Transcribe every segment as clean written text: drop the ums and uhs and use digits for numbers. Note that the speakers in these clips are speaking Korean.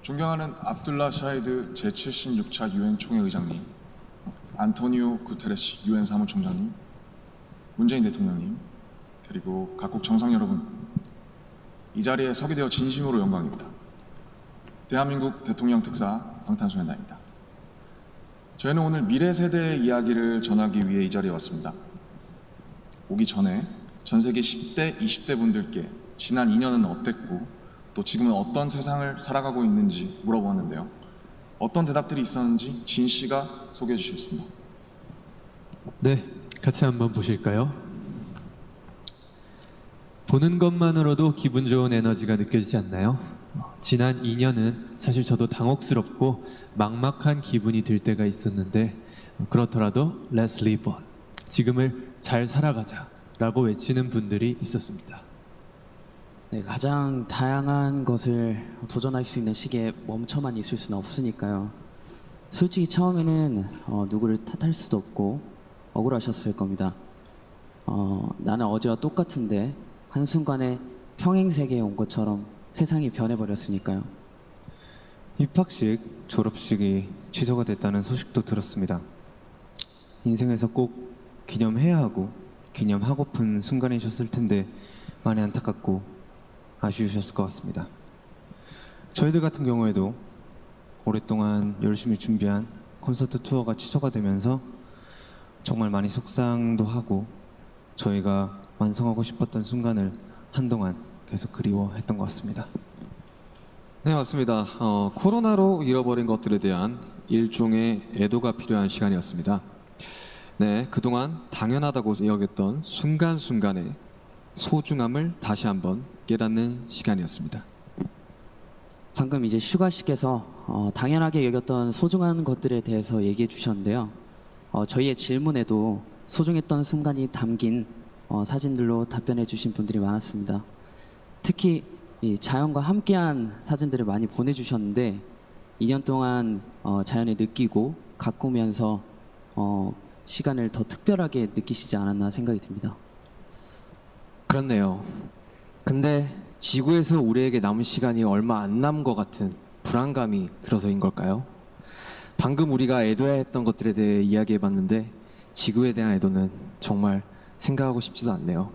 존경하는 압둘라 샤히드 제76차 유엔 총회 의장님, 안토니오 구테레시 유엔 사무총장님, 문재인 대통령님, 그리고 각국 정상 여러분, 이 자리에 서게 되어 진심으로 영광입니다. 대한민국 대통령 특사 방탄소년단입니다. 저희는 오늘 미래 세대의 이야기를 전하기 위해 이 자리에 왔습니다. 오기 전에 전 세계 10대, 20대 분들께 지난 2년은 어땠고 또 지금은 어떤 세상을 살아가고 있는지 물어보았는데요. 어떤 대답들이 있었는지 진 씨가 소개해 주시겠습니다. 네, 같이 한번 보실까요? 보는 것만으로도 기분 좋은 에너지가 느껴지지 않나요? 지난 2년은 사실 저도 당혹스럽고 막막한 기분이 들 때가 있었는데 그렇더라도 Let's live on, 지금을 잘 살아가자 라고 외치는 분들이 있었습니다. 네, 가장 다양한 것을 도전할 수 있는 시기에 멈춰만 있을 수는 없으니까요. 솔직히 처음에는 누구를 탓할 수도 없고 억울하셨을 겁니다. 나는 어제와 똑같은데 한순간에 평행세계에 온 것처럼 세상이 변해버렸으니까요. 입학식, 졸업식이 취소가 됐다는 소식도 들었습니다. 인생에서 꼭 기념해야 하고 기념하고픈 순간이셨을 텐데 많이 안타깝고 아쉬우셨을 것 같습니다. 저희들 같은 경우에도 오랫동안 열심히 준비한 콘서트 투어가 취소가 되면서 정말 많이 속상도 하고 저희가 완성하고 싶었던 순간을 한동안 계속 그리워했던 것 같습니다. 네, 맞습니다. 코로나로 잃어버린 것들에 대한 일종의 애도가 필요한 시간이었습니다. 네, 그동안 당연하다고 여겼던 순간순간의 소중함을 다시 한번 깨닫는 시간이었습니다. 방금 이제 슈가 씨께서 당연하게 여겼던 소중한 것들에 대해서 얘기해 주셨는데요. 저희의 질문에도 소중했던 순간이 담긴 사진들로 답변해 주신 분들이 많았습니다. 특히 이 자연과 함께한 사진들을 많이 보내주셨는데 2년 동안 자연을 느끼고 가꾸면서 시간을 더 특별하게 느끼시지 않았나 생각이 듭니다. 그렇네요. 근데 지구에서 우리에게 남은 시간이 얼마 안 남은 것 같은 불안감이 들어서인 걸까요? 방금 우리가 애도해야 했던 것들에 대해 이야기해봤는데 지구에 대한 애도는 정말 생각하고 싶지도 않네요.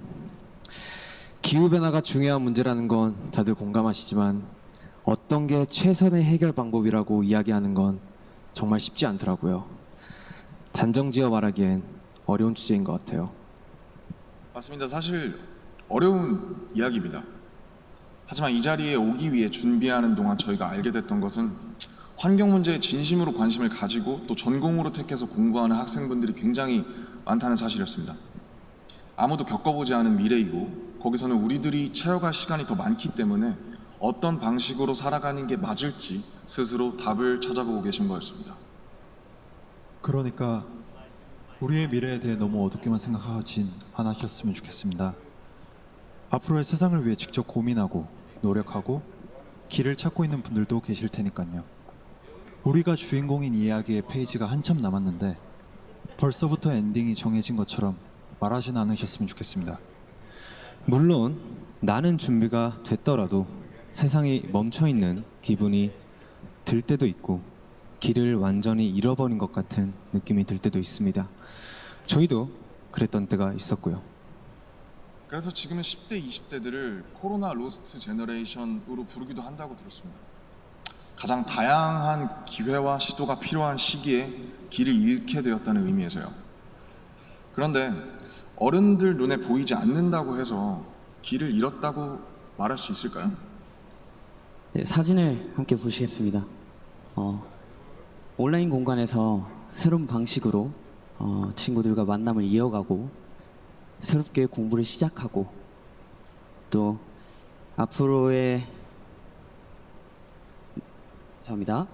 기후변화가 중요한 문제라는 건 다들 공감하시지만 어떤 게 최선의 해결 방법이라고 이야기하는 건 정말 쉽지 않더라고요. 단정지어 말하기엔 어려운 주제인 것 같아요. 맞습니다. 사실 어려운 이야기입니다. 하지만 이 자리에 오기 위해 준비하는 동안 저희가 알게 됐던 것은 환경 문제에 진심으로 관심을 가지고 또 전공으로 택해서 공부하는 학생분들이 굉장히 많다는 사실이었습니다. 아무도 겪어보지 않은 미래이고 거기서는 우리들이 채워갈 시간이 더 많기 때문에 어떤 방식으로 살아가는 게 맞을지 스스로 답을 찾아보고 계신 거였습니다. 그러니까 우리의 미래에 대해 너무 어둡게만 생각하진 않으셨으면 좋겠습니다. 앞으로의 세상을 위해 직접 고민하고 노력하고 길을 찾고 있는 분들도 계실 테니까요. 우리가 주인공인 이야기의 페이지가 한참 남았는데 벌써부터 엔딩이 정해진 것처럼 말하진 않으셨으면 좋겠습니다. 물론 나는 준비가 됐더라도 세상이 멈춰있는 기분이 들 때도 있고 길을 완전히 잃어버린 것 같은 느낌이 들 때도 있습니다. 저희도 그랬던 때가 있었고요. 그래서 지금은 10대, 20대들을 코로나 로스트 제너레이션으로 부르기도 한다고 들었습니다. 가장 다양한 기회와 시도가 필요한 시기에 길을 잃게 되었다는 의미에서요. 그런데 어른들 눈에 보이지 않는다고 해서 길을 잃었다고 말할 수 있을까요? 네, 사진을 함께 보시겠습니다. 온라인 공간에서 새로운 방식으로 친구들과 만남을 이어가고 새롭게 공부를 시작하고 또 앞으로의 죄송합니다.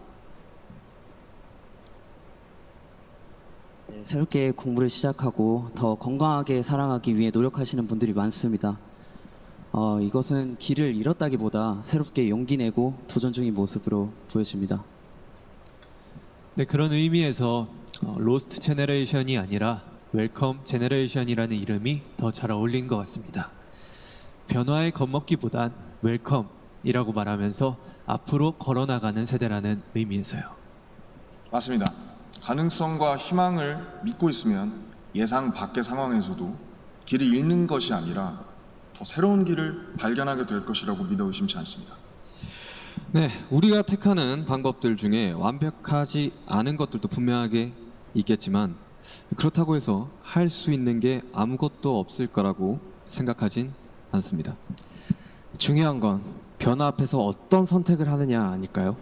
네, 새롭게 공부를 시작하고 더 건강하게 살아가기 위해 노력하시는 분들이 많습니다. 이것은 길을 잃었다기보다 새롭게 용기 내고 도전 중인 모습으로 보여집니다. 네, 그런 의미에서 로스트 제너레이션이 아니라 웰컴 제너레이션이라는 이름이 더 잘 어울린 것 같습니다. 변화에 겁먹기보단 웰컴, 이라고 말하면서 앞으로 걸어나가는 세대라는 의미에서요. 맞습니다. 가능성과 희망을 믿고 있으면 예상 밖의 상황에서도 길을 잃는 것이 아니라 더 새로운 길을 발견하게 될 것이라고 믿어 의심치 않습니다. 네, 우리가 택하는 방법들 중에 완벽하지 않은 것들도 분명하게 있겠지만 그렇다고 해서 할 수 있는 게 아무것도 없을 거라고 생각하진 않습니다. 중요한 건 변화 앞에서 어떤 선택을 하느냐 아닐까요?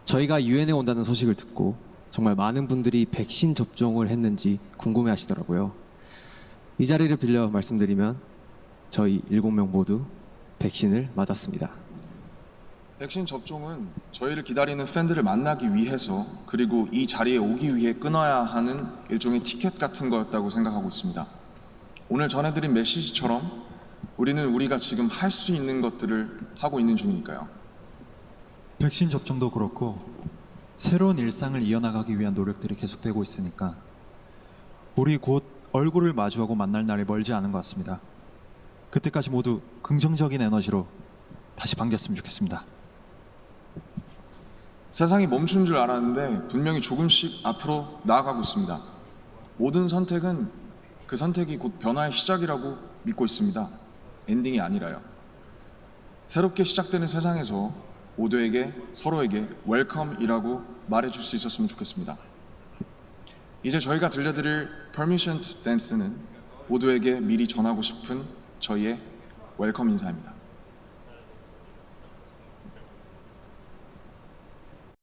저희가 유엔에 온다는 소식을 듣고 정말 많은 분들이 백신 접종을 했는지 궁금해 하시더라고요. 이 자리를 빌려 말씀드리면 저희 7명 모두 백신을 맞았습니다. 백신 접종은 저희를 기다리는 팬들을 만나기 위해서 그리고 이 자리에 오기 위해 끊어야 하는 일종의 티켓 같은 거였다고 생각하고 있습니다. 오늘 전해드린 메시지처럼 우리는 우리가 지금 할 수 있는 것들을 하고 있는 중이니까요. 백신 접종도 그렇고 새로운 일상을 이어나가기 위한 노력들이 계속되고 있으니까 우리 곧 얼굴을 마주하고 만날 날이 멀지 않은 것 같습니다. 그때까지 모두 긍정적인 에너지로 다시 반겼으면 좋겠습니다. 세상이 멈춘 줄 알았는데 분명히 조금씩 앞으로 나아가고 있습니다. 모든 선택은 그 선택이 곧 변화의 시작이라고 믿고 있습니다. 엔딩이 아니라요. 새롭게 시작되는 세상에서 모두에게 서로에게 웰컴이라고 말해줄 수 있었으면 좋겠습니다. 이제 저희가 들려드릴 Permission to Dance는 모두에게 미리 전하고 싶은 저희의 웰컴 인사입니다.